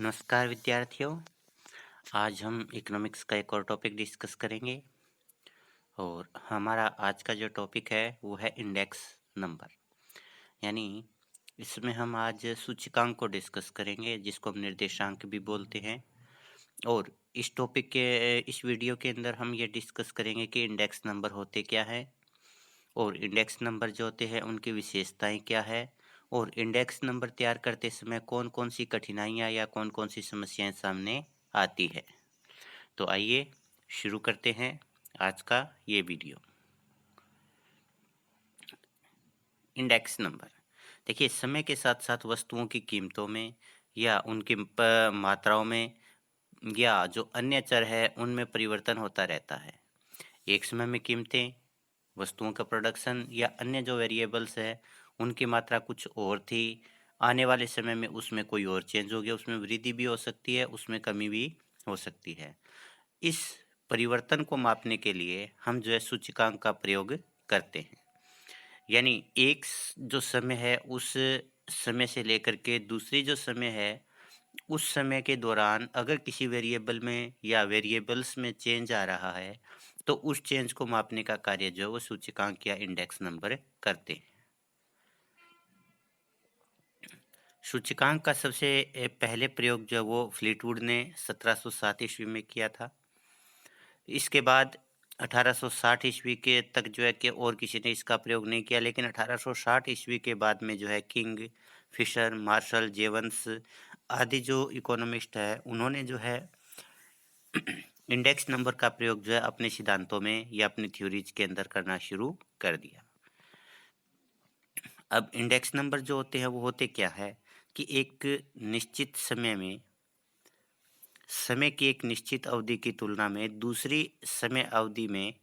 नमस्कार विद्यार्थियों। आज हम इकोनॉमिक्स का एक और टॉपिक डिस्कस करेंगे और हमारा आज का जो टॉपिक है वो है इंडेक्स नंबर। यानी इसमें हम आज सूचकांक को डिस्कस करेंगे जिसको हम निर्देशांक भी बोलते हैं। और इस टॉपिक के इस वीडियो के अंदर हम ये डिस्कस करेंगे कि इंडेक्स नंबर होते क्या है और इंडेक्स नंबर जो होते हैं उनकी विशेषताएं क्या है और इंडेक्स नंबर तैयार करते समय कौन कौन सी कठिनाइयाँ या कौन कौन सी समस्याएं सामने आती है। तो आइए शुरू करते हैं आज का ये वीडियो। इंडेक्स नंबर देखिए, समय के साथ साथ वस्तुओं की कीमतों में या उनकी मात्राओं में या जो अन्य चर है उनमें परिवर्तन होता रहता है। एक समय में कीमतें, वस्तुओं का प्रोडक्शन या अन्य जो वेरिएबल्स है उनकी मात्रा कुछ और थी, आने वाले समय में उसमें कोई और चेंज हो गया, उसमें वृद्धि भी हो सकती है, उसमें कमी भी हो सकती है। इस परिवर्तन को मापने के लिए हम जो है सूचकांक का प्रयोग करते हैं। यानी एक जो समय है उस समय से लेकर के दूसरी जो समय है उस समय के दौरान अगर किसी वेरिएबल में या वेरिएबल्स में चेंज आ रहा है तो उस चेंज को मापने का कार्य जो है वो सूचकांक या इंडेक्स नंबर करते हैं। सूचकांक का सबसे पहले प्रयोग जो है वो फ्लीटवुड ने 1707 ईस्वी में किया था। इसके बाद 1860 ईस्वी के तक जो है कि और किसी ने इसका प्रयोग नहीं किया, लेकिन 1860 ईस्वी के बाद में जो है किंग, फिशर, मार्शल, जेवंस आदि जो इकोनॉमिस्ट है उन्होंने जो है इंडेक्स नंबर का प्रयोग जो है अपने सिद्धांतों में या अपनी थ्योरीज के अंदर करना शुरू कर दिया। अब इंडेक्स नंबर जो होते हैं वो होते क्या है कि एक निश्चित समय की एक निश्चित अवधि की तुलना में दूसरी समय अवधि में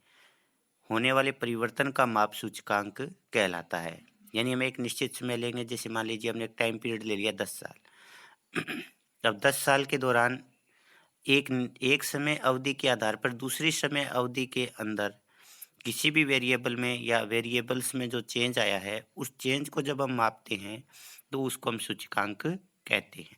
होने वाले परिवर्तन का माप सूचकांक कहलाता है। यानी हम एक निश्चित समय लेंगे, जैसे मान लीजिए हमने एक टाइम पीरियड ले लिया 10 साल। अब 10 साल के दौरान एक एक समय अवधि के आधार पर दूसरी समय अवधि के अंदर किसी भी वेरिएबल में या वेरिएबल्स में जो चेंज आया है उस चेंज को जब हम मापते हैं तो उसको हम सूचकांक कहते हैं।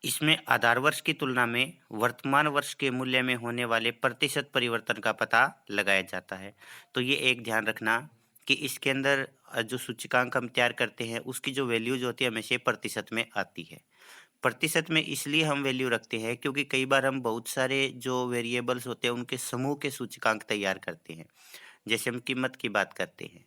इसमें आधार वर्ष की तुलना में वर्तमान वर्ष के मूल्य में होने वाले प्रतिशत परिवर्तन का पता लगाया जाता है। तो ये एक ध्यान रखना कि इसके अंदर जो सूचकांक हम तैयार करते हैं उसकी जो वैल्यूज होती है हमेशा प्रतिशत में आती है। प्रतिशत में इसलिए हम वैल्यू रखते हैं क्योंकि कई बार हम बहुत सारे जो वेरिएबल्स होते हैं उनके समूह के सूचकांक तैयार करते हैं। जैसे हम कीमत की बात करते हैं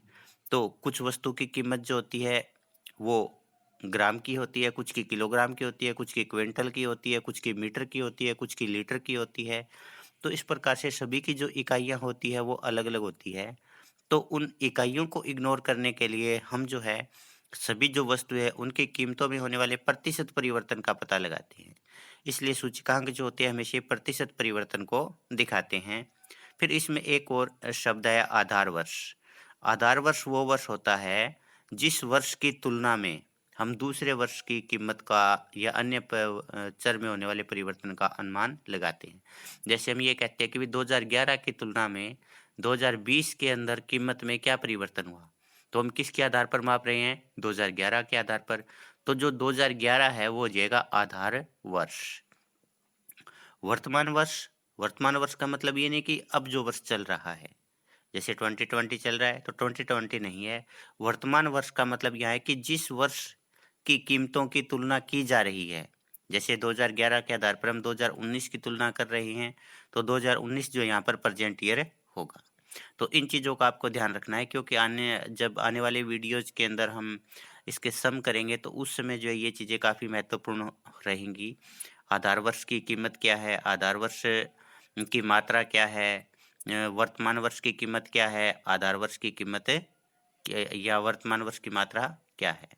तो कुछ वस्तु की कीमत जो होती है वो ग्राम की होती है, कुछ की किलोग्राम की होती है, कुछ की क्विंटल की होती है, कुछ की मीटर की होती है, कुछ की लीटर की होती है। तो इस प्रकार से सभी की जो इकाइयाँ होती है वो अलग अलग होती है। तो उन इकाइयों को इग्नोर करने के लिए हम जो है सभी जो वस्तु है उनकी कीमतों में होने वाले प्रतिशत परिवर्तन का पता लगाते हैं। इसलिए सूचकांक जो होते हैं हमेशा प्रतिशत परिवर्तन को दिखाते हैं। फिर इसमें एक और शब्द है आधार वर्ष। आधार वर्ष वो वर्ष होता है जिस वर्ष की तुलना में हम दूसरे वर्ष की कीमत का या अन्य चर में होने वाले परिवर्तन का अनुमान लगाते हैं। जैसे हम ये कहते हैं कि 2011 की तुलना में 2020 के अंदर कीमत में क्या परिवर्तन हुआ, तो हम किसके आधार पर माप रहे हैं? 2011 के आधार पर। तो जो 2011 है वो हो जाएगा आधार वर्ष। वर्तमान वर्ष, वर्तमान वर्ष का मतलब ये नहीं कि अब जो वर्ष चल रहा है, जैसे 2020 चल रहा है तो 2020 नहीं है। वर्तमान वर्ष का मतलब यह है कि जिस वर्ष की कीमतों की तुलना की जा रही है, जैसे 2011 के आधार पर हम 2019 की तुलना कर रहे हैं तो 2019 जो यहाँ पर प्रेजेंट ईयर होगा। तो इन चीज़ों का आपको ध्यान रखना है क्योंकि जब आने वाले वीडियोज के अंदर हम इसके सम करेंगे तो उस समय जो है ये चीज़ें काफ़ी महत्वपूर्ण रहेंगी। आधार वर्ष की कीमत क्या है, आधार वर्ष की मात्रा क्या है, वर्तमान वर्ष की कीमत क्या है, आधार वर्ष की कीमत या वर्तमान वर्ष की मात्रा क्या है।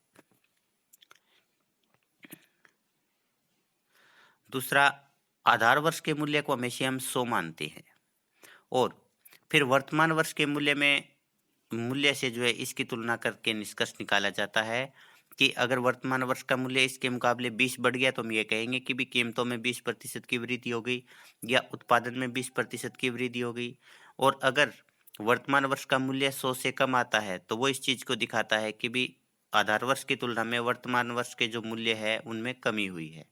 दूसरा, आधार वर्ष के मूल्य को हमेशा हम 100 मानते हैं और फिर वर्तमान वर्ष के मूल्य से जो है इसकी तुलना करके निष्कर्ष निकाला जाता है कि अगर वर्तमान वर्ष का मूल्य इसके मुकाबले 20 बढ़ गया तो हम ये कहेंगे कि भी कीमतों में 20% की वृद्धि हो गई या उत्पादन में 20% की वृद्धि हो गई। और अगर वर्तमान वर्ष का मूल्य 100 से कम आता है तो वो इस चीज़ को दिखाता है कि भी आधार वर्ष की तुलना में वर्तमान वर्ष के जो मूल्य है उनमें कमी हुई है।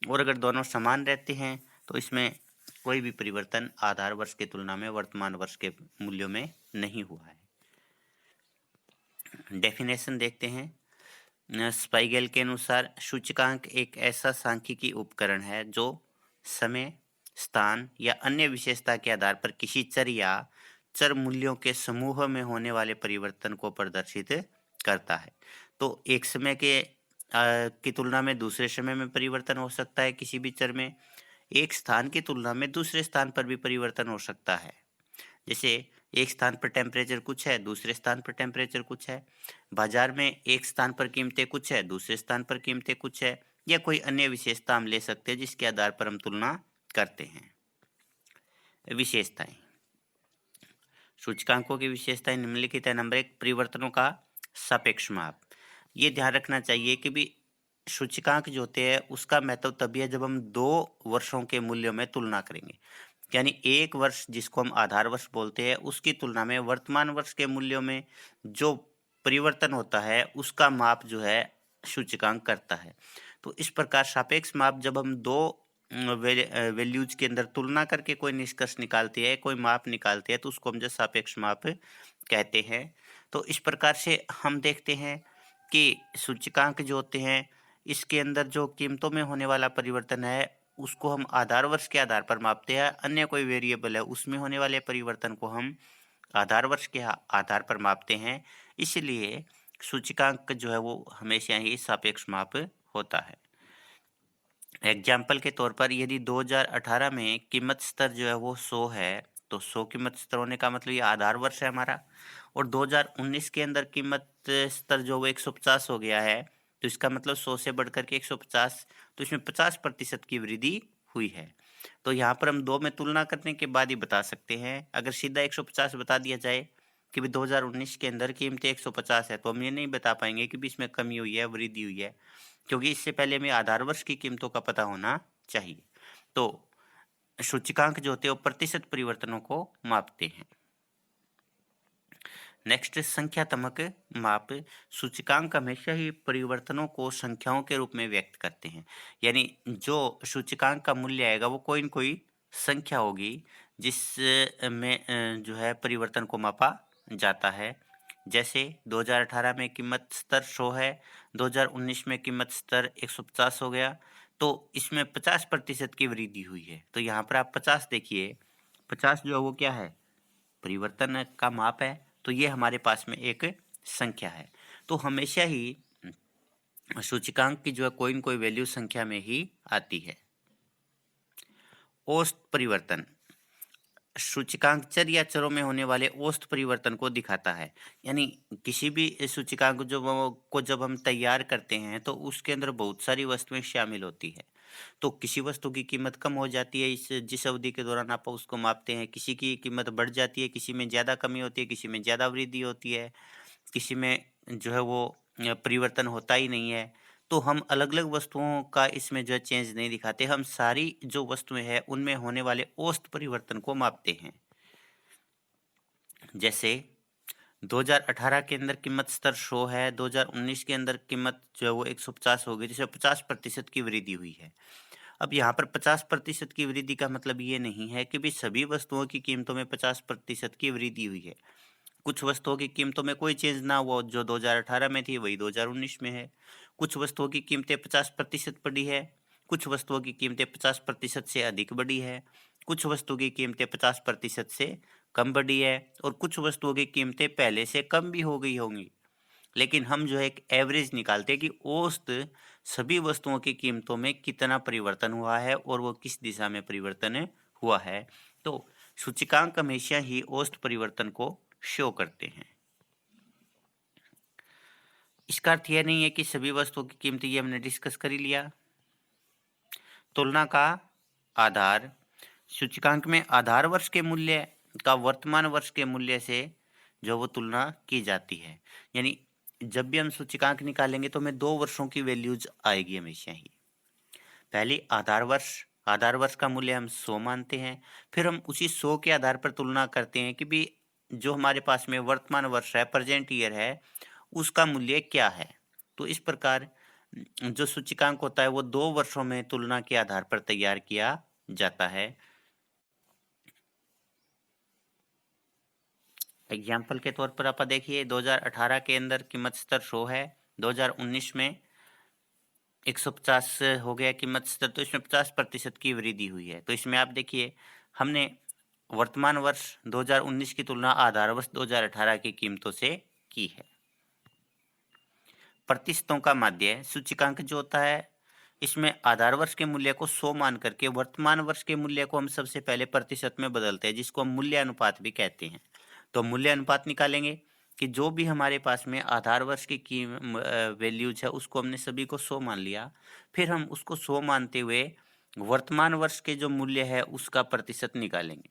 और अगर दोनों समान रहते हैं तो इसमें कोई भी परिवर्तन आधार वर्ष की तुलना में वर्तमान वर्ष के मूल्यों में नहीं हुआ है। डेफिनेशन देखते हैं। स्पाइगेल के अनुसार सूचकांक एक ऐसा सांख्यिकी उपकरण है जो समय, स्थान या अन्य विशेषता के आधार पर किसी चर या चर मूल्यों के समूह में होने वाले परिवर्तन को प्रदर्शित करता है। तो एक समय की तुलना में दूसरे समय में परिवर्तन हो सकता है किसी भी चर में। एक स्थान की तुलना में दूसरे स्थान पर भी परिवर्तन हो सकता है। जैसे एक स्थान पर टेम्परेचर कुछ है, दूसरे स्थान पर टेम्परेचर कुछ है। बाजार में एक स्थान पर कीमतें कुछ है, दूसरे स्थान पर कीमतें कुछ है, या कोई अन्य विशेषता हम ले सकते हैं जिसके आधार पर हम तुलना करते हैं। विशेषताएं, सूचकांकों की विशेषताएं निम्नलिखित है। नंबर 1, परिवर्तनों का सापेक्ष माप। ये ध्यान रखना चाहिए कि भी सूचकांक जो होते हैं उसका महत्व तभी है जब हम 2 वर्षों के मूल्यों में तुलना करेंगे। यानी एक वर्ष जिसको हम आधार वर्ष बोलते हैं उसकी तुलना में वर्तमान वर्ष के मूल्यों में जो परिवर्तन होता है उसका माप जो है सूचकांक करता है। तो इस प्रकार सापेक्ष माप जब हम 2 वैल्यूज के अंदर तुलना करके कोई निष्कर्ष निकालते हैं, कोई माप निकालते हैं, तो उसको हम जो सापेक्ष माप कहते हैं। तो इस प्रकार से हम देखते हैं कि सूचकांक जो होते हैं इसके अंदर जो कीमतों में होने वाला परिवर्तन है उसको हम आधार वर्ष के आधार पर मापते हैं। अन्य कोई वेरिएबल है उसमें होने वाले परिवर्तन को हम आधार वर्ष के आधार पर मापते हैं। इसलिए सूचकांक जो है वो हमेशा ही सापेक्ष माप होता है। एग्जाम्पल के तौर पर यदि 2018 में कीमत स्तर जो है वो 100 है, तो 100 कीमत स्तर होने का मतलब ये आधार वर्ष है हमारा। और 2019 के अंदर कीमत स्तर जो वो 150 हो गया है, तो इसका मतलब 100 से बढ़कर के 150, तो इसमें 50% की वृद्धि हुई है। तो यहाँ पर हम 2 में तुलना करने के बाद ही बता सकते हैं। अगर सीधा 150 बता दिया जाए कि भाई 2019 के अंदर कीमतें 150 है, तो हम ये नहीं बता पाएंगे कि भी इसमें कमी हुई है, वृद्धि हुई है, क्योंकि इससे पहले हमें आधार वर्ष की कीमतों का पता होना चाहिए। तो सूचकांक जो होते हैं वो प्रतिशत परिवर्तनों को मापते हैं। नेक्स्ट, संख्यात्मक माप। सूचकांक हमेशा ही परिवर्तनों को संख्याओं के रूप में व्यक्त करते हैं। यानी जो सूचकांक का मूल्य आएगा वो कोई न कोई संख्या होगी जिसमें जो है परिवर्तन को मापा जाता है। जैसे 2018 में कीमत स्तर 100 है, 2019 में कीमत स्तर 150 हो गया, तो इसमें 50% की वृद्धि हुई है। तो यहाँ पर आप 50 देखिए, 50 जो है वो क्या है, परिवर्तन का माप है। तो ये हमारे पास में एक संख्या है। तो हमेशा ही सूचकांक की जो है कोई न कोई वैल्यू संख्या में ही आती है। औसत परिवर्तन सूचकांक चर या चरों में होने वाले औसत परिवर्तन को दिखाता है। यानी किसी भी सूचकांक को जब हम तैयार करते हैं तो उसके अंदर बहुत सारी वस्तुएं शामिल होती है। तो किसी वस्तु की कीमत कम हो जाती है इस जिस अवधि के दौरान आप उसको मापते हैं, किसी की कीमत बढ़ जाती है, किसी में ज़्यादा कमी होती है, किसी में ज़्यादा वृद्धि होती है, किसी में जो है वो परिवर्तन होता ही नहीं है। तो हम अलग-अलग वस्तुओं का इसमें जो है चेंज नहीं दिखाते, हम सारी जो वस्तुएं हैं उनमें होने वाले औसत परिवर्तन को मापते हैं। जैसे 2018 के अंदर कीमत स्तर 100 है, 2019 के अंदर कीमत जो है वो 150 हो गई, जिसमें 50% की वृद्धि हुई है। अब यहाँ पर 50% की वृद्धि का मतलब ये नहीं है कि भी सभी वस्तुओं की कीमतों में 50% की वृद्धि हुई है। कुछ वस्तुओं की कीमतों में कोई चेंज ना हुआ, जो 2018 में थी वही 2019 में है। कुछ वस्तुओं की कीमतें 50% बढ़ी है, कुछ वस्तुओं की कीमतें 50% से अधिक बढ़ी है, कुछ वस्तुओं की कीमतें 50% से कम बढ़ी है, और कुछ वस्तुओं की कीमतें पहले से कम भी हो गई होंगी। लेकिन हम जो है एक एवरेज निकालते हैं कि औसत सभी वस्तुओं की कीमतों में कितना परिवर्तन हुआ है और वो किस दिशा में परिवर्तन हुआ है। तो सूचकांक हमेशा ही औसत परिवर्तन को शो करते हैं। इसका अर्थ यह नहीं है कि सभी वस्तुओं की कीमत, ये हमने डिस्कस कर ही लिया। तुलना का आधार सूचकांक में आधार वर्ष के मूल्य का वर्तमान वर्ष के मूल्य से जो वो तुलना की जाती है। यानी जब भी हम सूचकांक निकालेंगे तो हमें 2 वर्षों की वैल्यूज आएगी हमेशा ही। पहले आधार वर्ष का मूल्य हम 100 मानते हैं, फिर हम उसी 100 के आधार पर तुलना करते हैं कि भी जो हमारे पास में वर्तमान वर्ष है, प्रेजेंट ईयर है, उसका मूल्य क्या है। तो इस प्रकार जो सूचकांक होता है वो 2 वर्षों में तुलना के आधार पर तैयार किया जाता है। एग्जाम्पल के तौर पर आप देखिए 2018 के अंदर कीमत स्तर 100 है, 2019 में 150 हो गया कीमत स्तर, तो इसमें 50% की वृद्धि हुई है। तो इसमें आप देखिए हमने वर्तमान वर्ष 2019 की तुलना आधार वर्ष 2018 की कीमतों से की है। प्रतिशतों का माध्य सूचकांक जो होता है इसमें आधार वर्ष के मूल्य को 100 मान करके वर्तमान वर्ष के मूल्य को हम सबसे पहले प्रतिशत में बदलते हैं, जिसको हम मूल्य अनुपात भी कहते हैं। तो मूल्य अनुपात निकालेंगे कि जो भी हमारे पास में आधार वर्ष की वैल्यूज है उसको हमने सभी को 100 मान लिया, फिर हम उसको 100 मानते हुए वर्तमान वर्ष के जो मूल्य है उसका प्रतिशत निकालेंगे।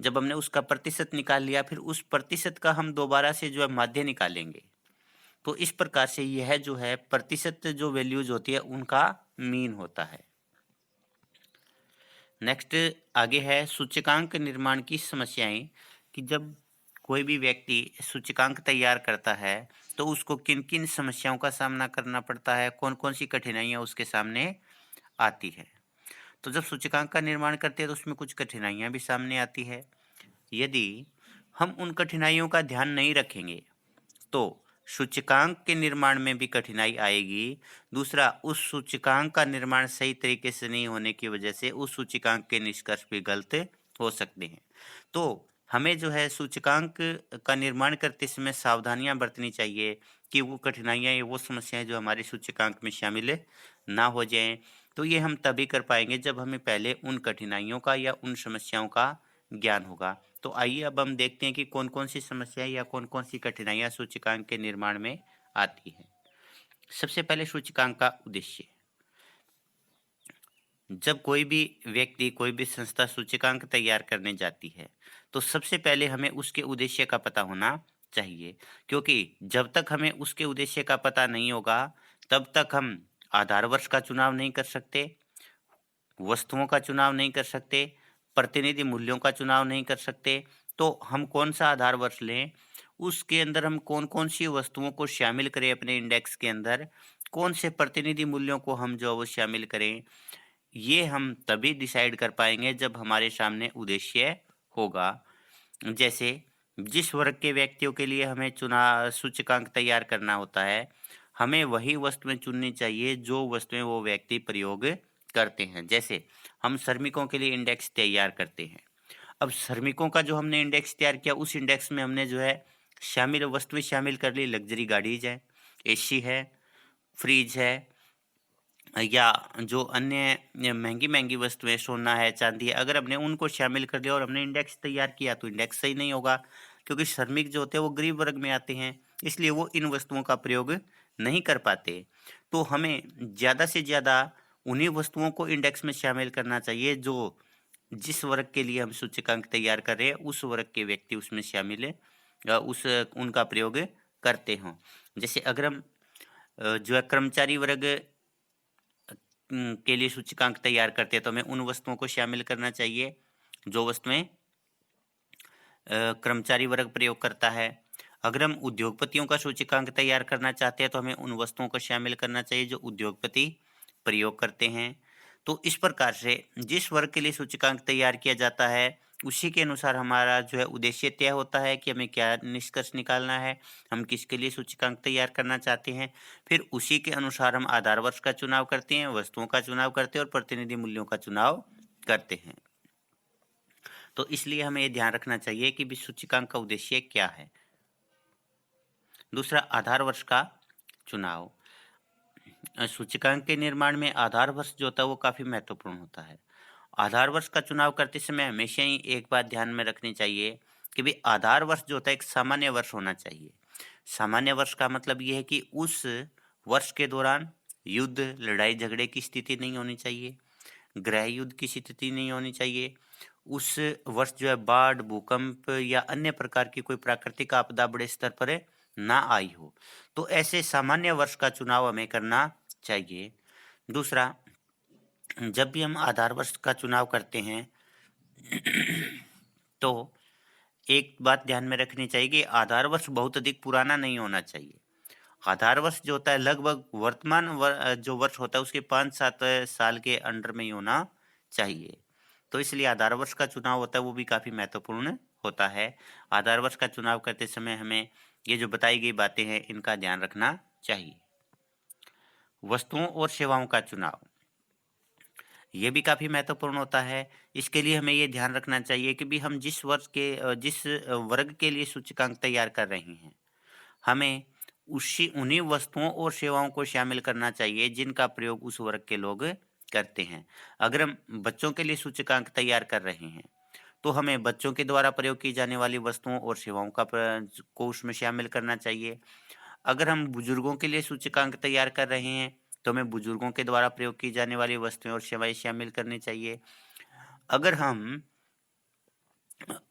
जब हमने उसका प्रतिशत निकाल लिया फिर उस प्रतिशत का हम दोबारा से जो है माध्य निकालेंगे। तो इस प्रकार से यह जो है प्रतिशत जो वैल्यूज होती है उनका मीन होता है। नेक्स्ट आगे है सूचकांक निर्माण की समस्याएं, कि जब कोई भी व्यक्ति सूचकांक तैयार करता है तो उसको किन किन समस्याओं का सामना करना पड़ता है, कौन कौन सी कठिनाइयां उसके सामने आती है। तो जब सूचकांक का निर्माण करते हैं तो उसमें कुछ कठिनाइयां भी सामने आती है। यदि हम उन कठिनाइयों का ध्यान नहीं रखेंगे तो सूचकांक के निर्माण में भी कठिनाई आएगी। दूसरा, उस सूचकांक का निर्माण सही तरीके से नहीं होने की वजह से उस सूचकांक के निष्कर्ष भी गलत हो सकते हैं। तो हमें जो है सूचकांक का निर्माण करते समय सावधानियां बरतनी चाहिए कि वो कठिनाइयां या वो समस्याएं जो हमारे सूचकांक में शामिल ना हो जाएं। तो ये हम तभी कर पाएंगे जब हमें पहले उन कठिनाइयों का या उन समस्याओं का ज्ञान होगा। तो आइए अब हम देखते हैं कि कौन कौन सी समस्याएं या कौन कौन सी कठिनाइयां सूचकांक के निर्माण में आती हैं। सबसे पहले सूचकांक का उद्देश्य। जब कोई भी व्यक्ति कोई भी संस्था सूचकांक तैयार करने जाती है तो सबसे पहले हमें उसके उद्देश्य का पता होना चाहिए, क्योंकि जब तक हमें उसके उद्देश्य का पता नहीं होगा तब तक हम आधार वर्ष का चुनाव नहीं कर सकते, वस्तुओं का चुनाव नहीं कर सकते, प्रतिनिधि मूल्यों का चुनाव नहीं कर सकते। तो हम कौन सा आधार वर्ष लें, उसके अंदर हम कौन-कौन सी वस्तुओं को शामिल करें अपने इंडेक्स के अंदर, कौन से प्रतिनिधि मूल्यों को हम जो है वो शामिल करें, ये हम तभी डिसाइड कर पाएँगे जब हमारे सामने उद्देश्य होगा। जैसे जिस वर्ग के व्यक्तियों के लिए हमें सूचकांक तैयार करना होता है, हमें वही वस्तुएँ चुननी चाहिए जो वस्तुएँ वो व्यक्ति प्रयोग करते हैं। जैसे हम श्रमिकों के लिए इंडेक्स तैयार करते हैं। अब श्रमिकों का जो हमने इंडेक्स तैयार किया उस इंडेक्स में हमने जो है वस्तुएँ शामिल कर ली, लग्ज़री गाड़ीज़ है, एसी है, फ्रिज है, या जो अन्य महँगी-महँगी वस्तुएँ सोना है, चाँदी है, अगर हमने उनको शामिल कर दिया और हमने इंडेक्स तैयार किया तो इंडेक्स सही नहीं होगा, क्योंकि श्रमिक जो होते हैं वो गरीब वर्ग में आते हैं, इसलिए वो इन वस्तुओं का प्रयोग नहीं कर पाते। तो हमें ज़्यादा से ज़्यादा उन्हीं वस्तुओं को इंडेक्स में शामिल करना चाहिए जो जिस वर्ग के लिए हम सूचकांक तैयार कर रहे हैं उस वर्ग के व्यक्ति उसमें शामिल उनका प्रयोग करते हों। जैसे अगर हम जो है कर्मचारी वर्ग के लिए सूचकांक तैयार करते हैं तो हमें उन वस्तुओं को शामिल करना चाहिए जो वस्तुएं कर्मचारी वर्ग प्रयोग करता है। अगर हम उद्योगपतियों का सूचकांक तैयार करना चाहते हैं तो हमें उन वस्तुओं को शामिल करना चाहिए जो उद्योगपति प्रयोग करते हैं। तो इस प्रकार से जिस वर्ग के लिए सूचकांक तैयार किया जाता है उसी के अनुसार हमारा जो है उद्देश्य तय होता है कि हमें क्या निष्कर्ष निकालना है, हम किसके लिए सूचकांक तैयार करना चाहते हैं। फिर उसी के अनुसार हम आधार वर्ष का चुनाव करते हैं, वस्तुओं का चुनाव करते हैं और प्रतिनिधि मूल्यों का चुनाव करते हैं। तो इसलिए हमें ये ध्यान रखना चाहिए कि भी सूचकांक का उद्देश्य क्या है। दूसरा, आधार वर्ष का चुनाव। सूचकांक के निर्माण में आधार वर्ष जो होता है वो काफ़ी महत्वपूर्ण होता है। आधार वर्ष का चुनाव करते समय हमेशा ही एक बात ध्यान में रखनी चाहिए कि भाई आधार वर्ष जो होता है एक सामान्य वर्ष होना चाहिए। सामान्य वर्ष का मतलब ये है कि उस वर्ष के दौरान युद्ध, लड़ाई झगड़े की स्थिति नहीं होनी चाहिए, गृह युद्ध की स्थिति नहीं होनी चाहिए। उस वर्ष जो है बाढ़, भूकंप या अन्य प्रकार की कोई प्राकृतिक आपदा बड़े स्तर पर ना आई हो। तो ऐसे सामान्य वर्ष का चुनाव हमें करना चाहिए। दूसरा, जब भी हम आधार वर्ष का चुनाव करते हैं तो एक बात ध्यान में रखनी चाहिए कि आधार वर्ष बहुत अधिक पुराना नहीं होना चाहिए। आधार वर्ष जो होता है लगभग वर्तमान जो वर्ष होता है उसके 5-7 साल के अंडर में ही होना चाहिए। तो इसलिए आधार वर्ष का चुनाव होता है वो भी काफ़ी महत्वपूर्ण होता है। आधार वर्ष का चुनाव करते समय हमें ये जो बताई गई बातें हैं इनका ध्यान रखना चाहिए। वस्तुओं और सेवाओं का चुनाव, ये भी काफ़ी महत्वपूर्ण होता है। इसके लिए हमें ये ध्यान रखना चाहिए कि भी हम जिस वर्ग के लिए सूचकांक तैयार कर रहे हैं, हमें उसी उन्हीं वस्तुओं और सेवाओं को शामिल करना चाहिए जिनका प्रयोग उस वर्ग के लोग करते हैं। अगर हम बच्चों के लिए सूचकांक तैयार कर रहे हैं, तो हमें बच्चों के द्वारा प्रयोग की जाने वाली वस्तुओं और सेवाओं को उसमें शामिल करना चाहिए। अगर हम बुजुर्गों के लिए सूचकांक तैयार कर रहे हैं, तो हमें बुजुर्गों के द्वारा प्रयोग की जाने वाली वस्तुएं और सेवाएं शामिल करनी चाहिए। अगर हम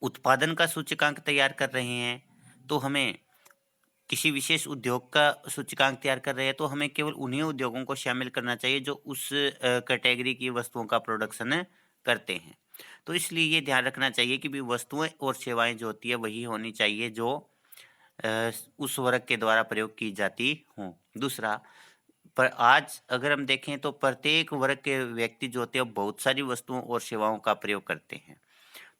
उत्पादन का सूचकांक तैयार कर रहे हैं, तो हमें किसी विशेष उद्योग का सूचकांक तैयार कर रहे हैं, तो हमें केवल उन्हीं उद्योगों को शामिल करना चाहिए जो उस कैटेगरी की वस्तुओं का प्रोडक्शन करते हैं। तो इसलिए ये ध्यान रखना चाहिए कि भी वस्तुएं और सेवाएं जो होती है वही होनी चाहिए जो उस वर्ग के द्वारा प्रयोग की जाती हों। दूसरा, पर आज अगर हम देखें तो प्रत्येक वर्ग के व्यक्ति जो होते हैं बहुत सारी वस्तुओं और सेवाओं का प्रयोग करते हैं।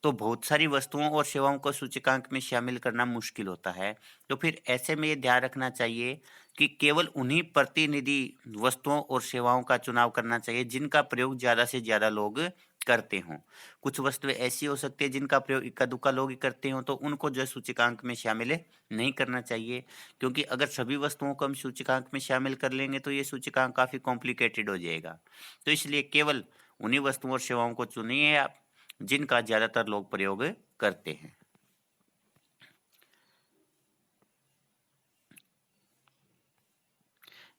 तो बहुत सारी वस्तुओं और सेवाओं को सूचकांक में शामिल करना मुश्किल होता है। तो फिर ऐसे में ये ध्यान रखना चाहिए कि केवल उन्हीं प्रतिनिधि वस्तुओं और सेवाओं का चुनाव करना चाहिए जिनका प्रयोग ज़्यादा से ज़्यादा लोग करते हों। कुछ वस्तुएं ऐसी हो सकती है जिनका प्रयोग इक्का-दुक्का लोग ही करते हों, तो उनको जो है सूचकांक में शामिल नहीं करना चाहिए। क्योंकि अगर सभी वस्तुओं को हम सूचकांक में शामिल कर लेंगे तो ये सूचकांक काफ़ी कॉम्प्लिकेटेड हो जाएगा। तो इसलिए केवल उन्हीं वस्तुओं और सेवाओं को चुनिए आप जिनका ज़्यादातर लोग प्रयोग करते हैं।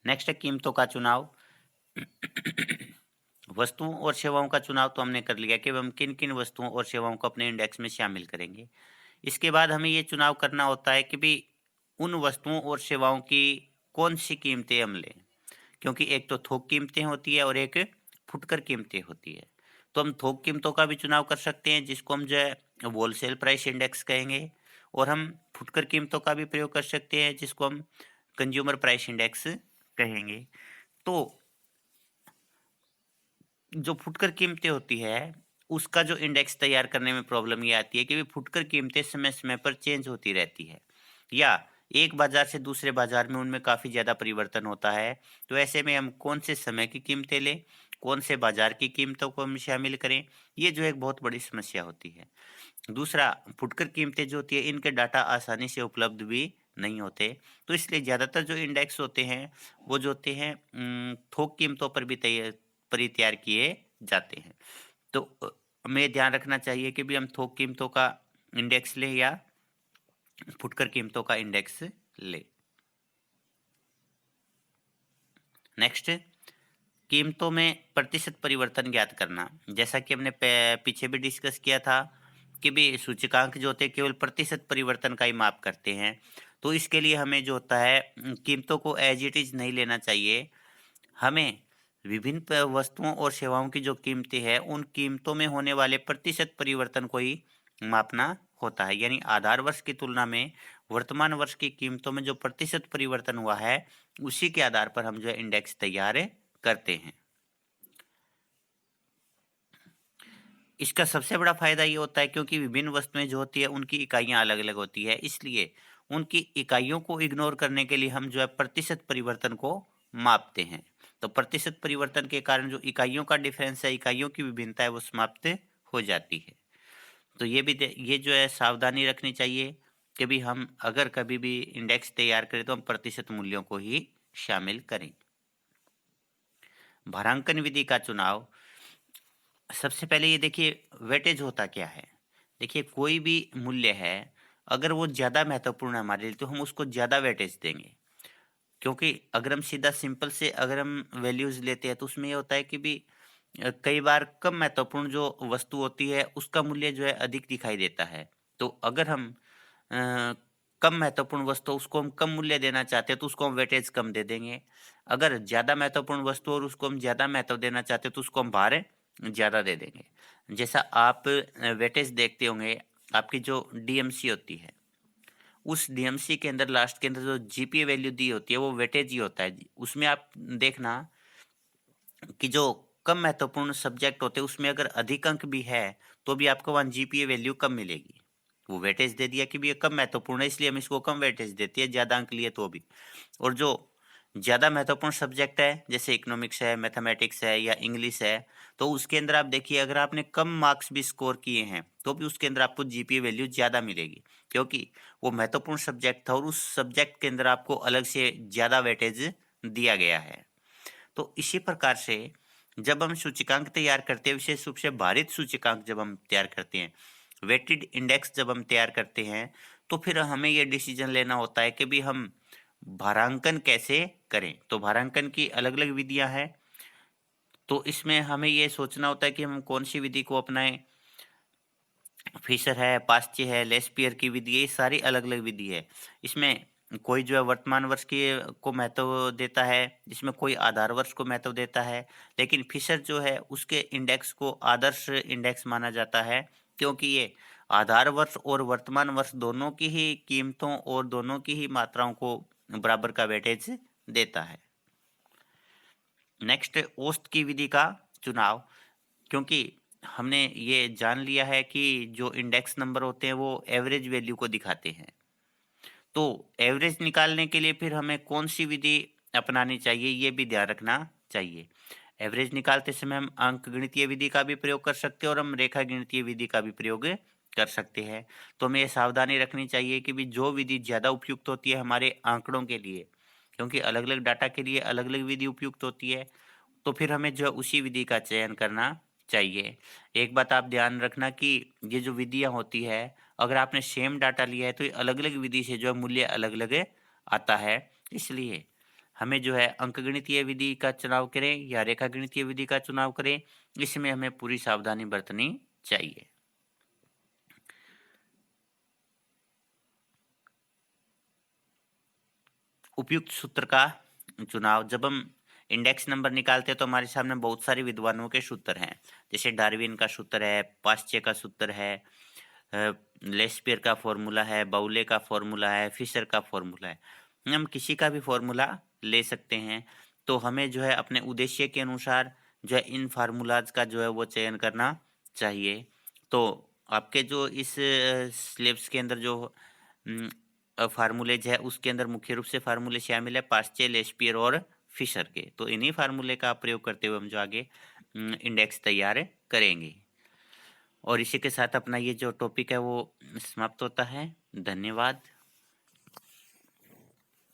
नेक्स्ट है कीमतों का चुनाव। वस्तुओं और सेवाओं का चुनाव तो हमने कर लिया कि हम किन-किन वस्तुओं और सेवाओं को अपने इंडेक्स में शामिल करेंगे। इसके बाद हमें ये चुनाव करना होता है कि भई उन वस्तुओं और सेवाओं की कौन-सी कीमतें हम लें। क्योंकि एक तो थोक कीमतें होती है और एक फुटकर कीमतें होती है। तो हम थोक कीमतों का भी चुनाव कर सकते हैं जिसको हम जो है होलसेल प्राइस इंडेक्स कहेंगे, और हम फुटकर कीमतों का भी प्रयोग कर सकते हैं जिसको हम कंज्यूमर प्राइस इंडेक्स कहेंगे। तो जो फुटकर कीमतें होती है, उसका जो इंडेक्स तैयार करने में प्रॉब्लम ये आती है कि फुटकर कीमतें समय-समय पर चेंज होती रहती है, या एक बाज़ार से दूसरे बाज़ार में उनमें काफ़ी ज़्यादा परिवर्तन होता है। तो ऐसे में हम कौन से समय की कीमतें लें, कौन से बाज़ार की कीमतों को हम शामिल करें, ये जो है एक बहुत बड़ी समस्या होती है। दूसरा, फुटकर कीमतें जो होती है इनके डाटा आसानी से उपलब्ध भी नहीं होते। तो इसलिए ज़्यादातर जो इंडेक्स होते हैं, वो जो होते हैं थोक कीमतों पर ही तैयार किए जाते हैं। तो हमें ध्यान रखना चाहिए कि भी हम थोक कीमतों का इंडेक्स लें या फुटकर कीमतों का इंडेक्स लें। नेक्स्ट, कीमतों में प्रतिशत परिवर्तन ज्ञात करना। जैसा कि हमने पीछे भी डिस्कस किया था कि भी सूचकांक जो होते हैं केवल प्रतिशत परिवर्तन का ही माप करते हैं। तो इसके लिए हमें जो होता है कीमतों को एज इट इज़ नहीं लेना चाहिए। हमें विभिन्न वस्तुओं और सेवाओं की जो कीमतें हैं उन कीमतों में होने वाले प्रतिशत परिवर्तन को ही मापना होता है। यानी आधार वर्ष की तुलना में वर्तमान वर्ष की कीमतों में जो प्रतिशत परिवर्तन हुआ है उसी के आधार पर हम जो है इंडेक्स तैयार करते हैं। इसका सबसे बड़ा फायदा ये होता है क्योंकि विभिन्न वस्तुएं जो होती है उनकी इकाइयां अलग-अलग होती है, इसलिए उनकी इकाइयों को इग्नोर करने के लिए हम जो है प्रतिशत परिवर्तन को मापते हैं। तो प्रतिशत परिवर्तन के कारण जो इकाइयों का डिफरेंस है, इकाइयों की विभिन्नता है, वो समाप्त हो जाती है। तो ये जो है सावधानी रखनी चाहिए कि भी हम अगर कभी भी इंडेक्स तैयार करें तो हम प्रतिशत मूल्यों को ही शामिल करें। भारांकन विधि का चुनाव, सबसे पहले ये देखिए वेटेज होता क्या है। देखिए कोई भी मूल्य है, अगर वो ज़्यादा महत्वपूर्ण है हमारे लिए तो हम उसको ज़्यादा वेटेज देंगे। क्योंकि अगर हम सीधा सिंपल से अगर हम वैल्यूज़ लेते हैं तो उसमें ये होता है कि भी कई बार कम महत्वपूर्ण जो वस्तु होती है उसका मूल्य जो है अधिक दिखाई देता है। तो अगर हम अ, कम महत्वपूर्ण वस्तु उसको हम कम मूल्य देना चाहते हैं तो उसको हम वेटेज कम दे देंगे। अगर ज़्यादा महत्वपूर्ण वस्तु और उसको हम ज़्यादा महत्व देना चाहते हैं तो उसको हम भार ज़्यादा दे देंगे। जैसा आप वेटेज देखते होंगे, आपकी जो डीएमसी होती है उस डीएमसी के अंदर लास्ट के अंदर जो जीपीए वैल्यू दी होती है वो वेटेज ही होता है। उसमें आप देखना कि जो कम महत्वपूर्ण सब्जेक्ट होते हैं उसमें अगर अधिक अंक भी है तो भी आपको वहाँ जीपीए वैल्यू कम मिलेगी। वो वेटेज दे दिया कि भी ये कम महत्वपूर्ण है इसलिए हम इसको कम वेटेज देते हैं, ज़्यादा अंक लिए तो भी। और जो ज़्यादा महत्वपूर्ण सब्जेक्ट है जैसे इकोनॉमिक्स है, मैथमेटिक्स है या इंग्लिश है, तो उसके अंदर आप देखिए अगर आपने कम मार्क्स भी स्कोर किए हैं तो भी उसके अंदर आपको जीपीए वैल्यू ज़्यादा मिलेगी, क्योंकि वो महत्वपूर्ण सब्जेक्ट था और उस सब्जेक्ट के अंदर आपको अलग से ज़्यादा वेटेज दिया गया है। तो इसी प्रकार से जब हम सूचकांक तैयार करते हैं, विशेष रूप से भारित सूचकांक जब हम तैयार करते हैं, वेटेड इंडेक्स जब हम तैयार करते हैं, तो फिर हमें ये डिसीजन लेना होता है कि भी हम भारांकन कैसे करें। तो भारांकन की अलग अलग विधियां हैं, तो इसमें हमें ये सोचना होता है कि हम कौन सी विधि को अपनाएं। फिशर है, पाश्चे है, लेस्पियर की विधि, ये सारी अलग अलग विधि है। इसमें कोई जो है वर्तमान वर्ष के को महत्व देता है, इसमें कोई आधार वर्ष को महत्व देता है, लेकिन फिशर जो है उसके इंडेक्स को आदर्श इंडेक्स माना जाता है, क्योंकि ये आधार वर्ष और वर्तमान वर्ष दोनों की ही कीमतों और दोनों की ही मात्राओं को बराबर का वेटेज देता है। नेक्स्ट, औसत की विधि का चुनाव, क्योंकि हमने ये जान लिया है कि जो इंडेक्स नंबर होते हैं वो एवरेज वैल्यू को दिखाते हैं, तो एवरेज निकालने के लिए फिर हमें कौन सी विधि अपनानी चाहिए ये भी ध्यान रखना चाहिए। एवरेज निकालते समय हम अंक गणितीय विधि का भी प्रयोग कर सकते हैं और हम रेखा गणितीय विधि का भी प्रयोग कर सकते हैं। तो हमें ये सावधानी रखनी चाहिए कि भी जो विधि ज़्यादा उपयुक्त होती है हमारे आंकड़ों के लिए, क्योंकि अलग अलग डाटा के लिए अलग अलग विधि उपयुक्त होती है, तो फिर हमें जो है उसी विधि का चयन करना चाहिए। एक बात आप ध्यान रखना कि ये जो विधियाँ होती है, अगर आपने सेम डाटा लिया है तो ये अलग-अलग विधि से जो है मूल्य अलग-अलग आता है। इसलिए हमें जो है अंकगणितीय विधि का चुनाव करें या रेखागणितीय विधि का चुनाव करें, इसमें हमें पूरी सावधानी बरतनी चाहिए। उपयुक्त सूत्र का चुनाव, जब हम इंडेक्स नंबर निकालते हैं तो हमारे सामने बहुत सारे विद्वानों के सूत्र हैं, जैसे डार्विन का सूत्र है, पाश्चे का सूत्र है, लेस्पियर का फॉर्मूला है, बाउले का फॉर्मूला है, फिशर का फॉर्मूला है। हम किसी का भी फॉर्मूला ले सकते हैं। तो हमें जो है अपने उद्देश्य के अनुसार जो है इन फार्मूलाज का जो है वो चयन करना चाहिए। तो आपके जो इस सिलेबस के अंदर जो फार्मूलेज है उसके अंदर मुख्य रूप से फार्मूले शामिल है पाश्चे, लेस्पियर और फिशर के। तो इन्हीं फार्मूले का प्रयोग करते हुए हम जो आगे इंडेक्स तैयार करेंगे। और इसी के साथ अपना ये जो टॉपिक है वो समाप्त होता है। धन्यवाद।